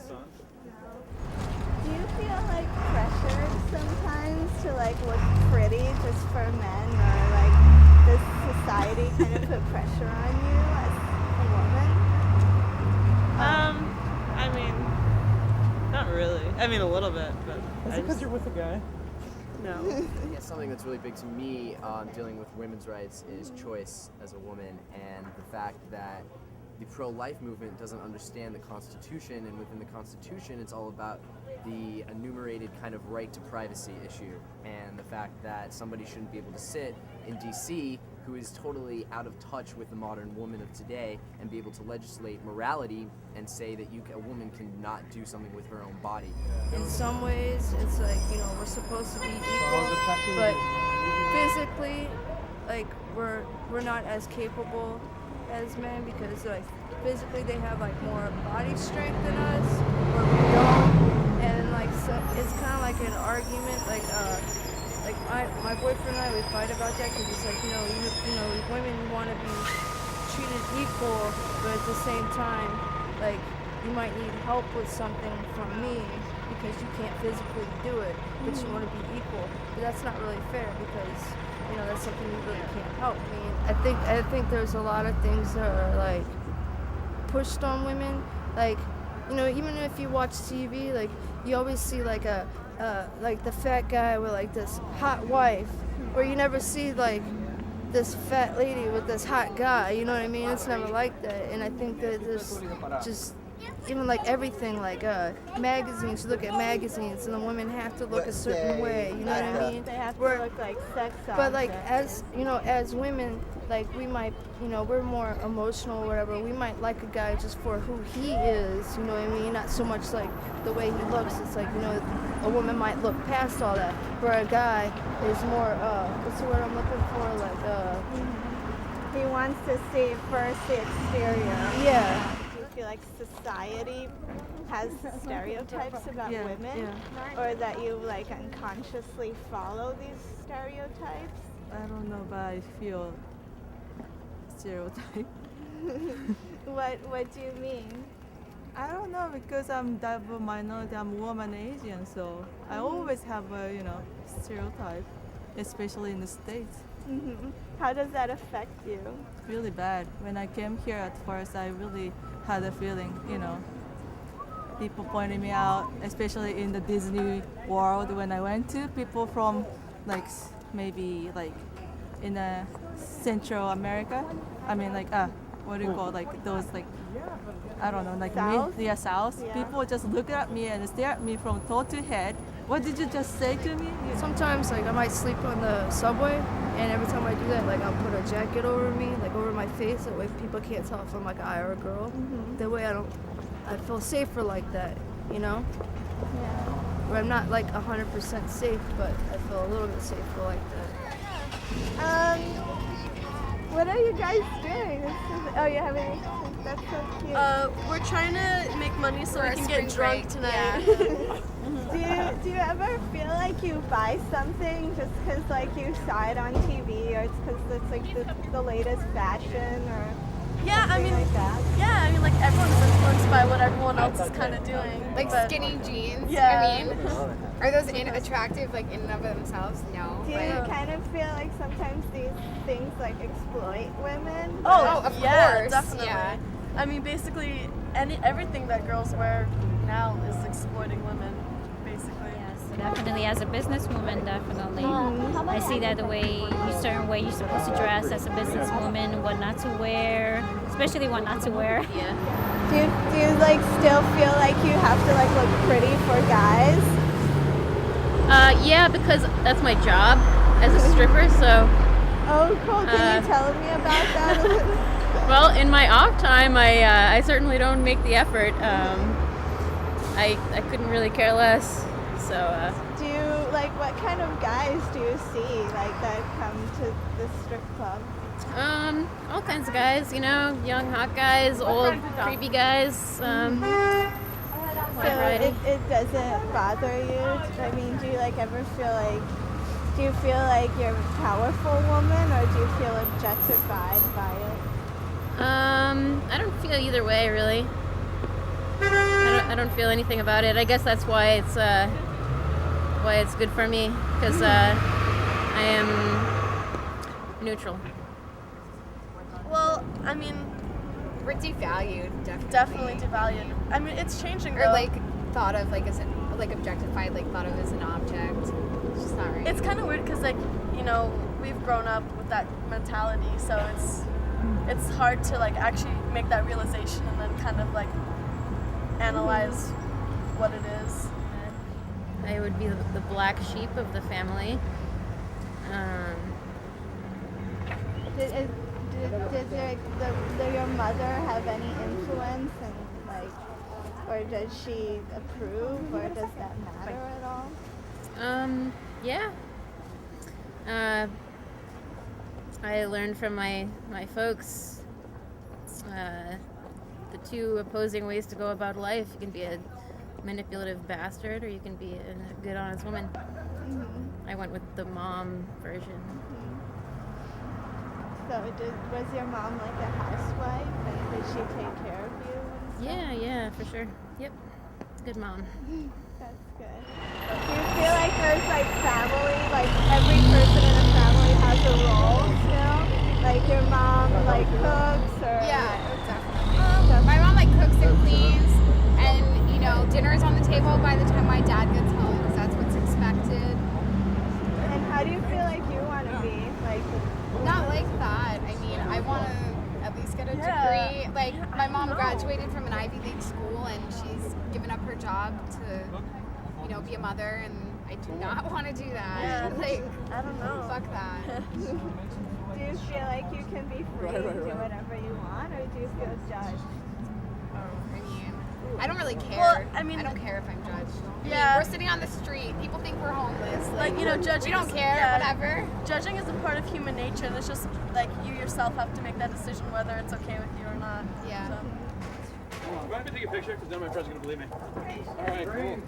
Do you feel like pressured sometimes to like look pretty just for men, or like does society kind of put pressure on you as a woman? I mean, not really. I mean, a little bit, but. Is it because you're with a guy? No. Yeah, something that's really big to me dealing with women's rights is choice as a woman, and the fact that the pro-life movement doesn't understand the Constitution, and within the Constitution it's all about the enumerated kind of right to privacy issue, and the fact that somebody shouldn't be able to sit in DC who is totally out of touch with the modern woman of today and be able to legislate morality and say that a woman cannot do something with her own body. In some ways, it's like, you know, we're supposed to be equal, but physically, like, we're not as capable as men because, like, physically they have, like, more body strength than us, or we don't, and, like, so it's kind of like an argument, like my boyfriend and I, we fight about that because it's like, you know, women want to be treated equal, but at the same time, like, you might need help with something from me because you can't physically do it, but you want to be equal. But that's not really fair because, you know, that's something you really can't help. I mean, I think there's a lot of things that are, like, pushed on women. Like, you know, even if you watch TV, like, you always see, like, like the fat guy with, like, this hot wife, where you never see, like, this fat lady with this hot guy, you know what I mean? It's never like that. And I think that this just, even like everything, like magazines, you look at magazines and the women have to look a certain way, you know what I mean? They have to look like sex objects. But like, as, you know, as women, like, we might, you know, we're more emotional or whatever. We might like a guy just for who he is, you know what I mean? Not so much like the way he looks. It's like, you know, a woman might look past all that. Where a guy is more, what's the word I'm looking for? Like, he wants to see first the exterior. Yeah. Do you feel like society has stereotypes about women? Yeah. Or that you like unconsciously follow these stereotypes? I don't know, but I feel stereotype. What do you mean? I don't know, because I'm double minority, I'm woman Asian, so I always have a, you know, stereotype, especially in the States. How does that affect you? Really bad. When I came here at first, I really had a feeling, you know, people pointing me out, especially in the Disney World when I went to, people from like maybe like in Central America. I mean, like, what do you call, like, those, like, I don't know, like, South? South. Yeah. People just look at me and stare at me from toe to head. What did you just say to me? Sometimes, like, I might sleep on the subway, and every time I do that, like, I'll put a jacket over me, like, over my face, that way people can't tell if I'm, like, a guy or a girl. That way I feel safer like that, you know? Yeah. Where I'm not, like, 100% safe, but I feel a little bit safer like that. What are you guys doing? You're having, that's so cute. We're trying to make money so we can get drunk tonight. Do you ever feel like you buy something just because like you saw it on TV, or it's because it's like the latest fashion, or Yeah, I mean, like that? yeah, I mean, like, everyone's influenced by what everyone else is kind of doing. Like but- skinny jeans. Yeah. I mean, are those attractive, like, in and of themselves? No. Do you kind of feel like sometimes these things like exploit women? Oh, of yeah, course, definitely. yeah. I mean, basically, everything that girls wear now is exploiting women, basically. Yes, definitely. As a businesswoman, definitely. I see that the way, certain way you're supposed to dress as a businesswoman, what not to wear, especially what not to wear. Yeah. Do you like still feel like you have to like look pretty for guys? Yeah, because that's my job as a stripper, so... Oh, cool. Can you tell me about that? Well, in my off time, I certainly don't make the effort. I couldn't really care less, so... Do you, like, what kind of guys do you see, like, that come to the strip club? All kinds of guys, you know, young, hot guys, old, creepy guys, So it doesn't bother you? I mean, do you, like, ever feel like, do you feel like you're a powerful woman, or do you feel objectified by it? I don't feel either way, really. I I don't feel anything about it. I guess that's why it's good for me, because I am neutral. Well, I mean, We're devalued, definitely. definitely devalued. I mean, it's changing Or though. like thought of like as an like objectified, like thought of as an object. It's just not right. It's kind of weird because, like, you know, we've grown up with that mentality, so it's hard to like actually make that realization and then kind of like analyze what it is. I would be the black sheep of the family. Did your mother have any influence and like, or does she approve, or does that matter at all? Yeah. I learned from my folks the two opposing ways to go about life. You can be a manipulative bastard, or you can be a good, honest woman. I went with the mom version. So was your mom like a housewife, and did she take care of you and stuff? Yeah, for sure. Yep. Good mom. That's good. Do you feel like there's like family, like every person in a family has a role still? Like your mom like cooks, or definitely. My mom like cooks and cleans, and you know, dinner's on the table by the time my dad gets home, because that's what's expected. And how do you feel like you want to be? Like, Not like that. I mean, I want to at least get a degree. Like, my mom graduated from an Ivy League school, and she's given up her job to, you know, be a mother, and I do not want to do that. Yeah, Like, I don't know. fuck that. do you feel like you can be free and do whatever you want, or do you feel judged? I mean, I don't really care. Well, I mean, I don't care if I'm judged. I mean, Yeah. we're sitting on the street. People think we're homeless. Like, you know, judging. We don't is- care. yeah. Whatever. Judging is a part of human nature, and it's just like you yourself have to make that decision whether it's okay with you or not. Yeah. So. I'm going to take a picture because none of my friends are going to believe me. All right, cool.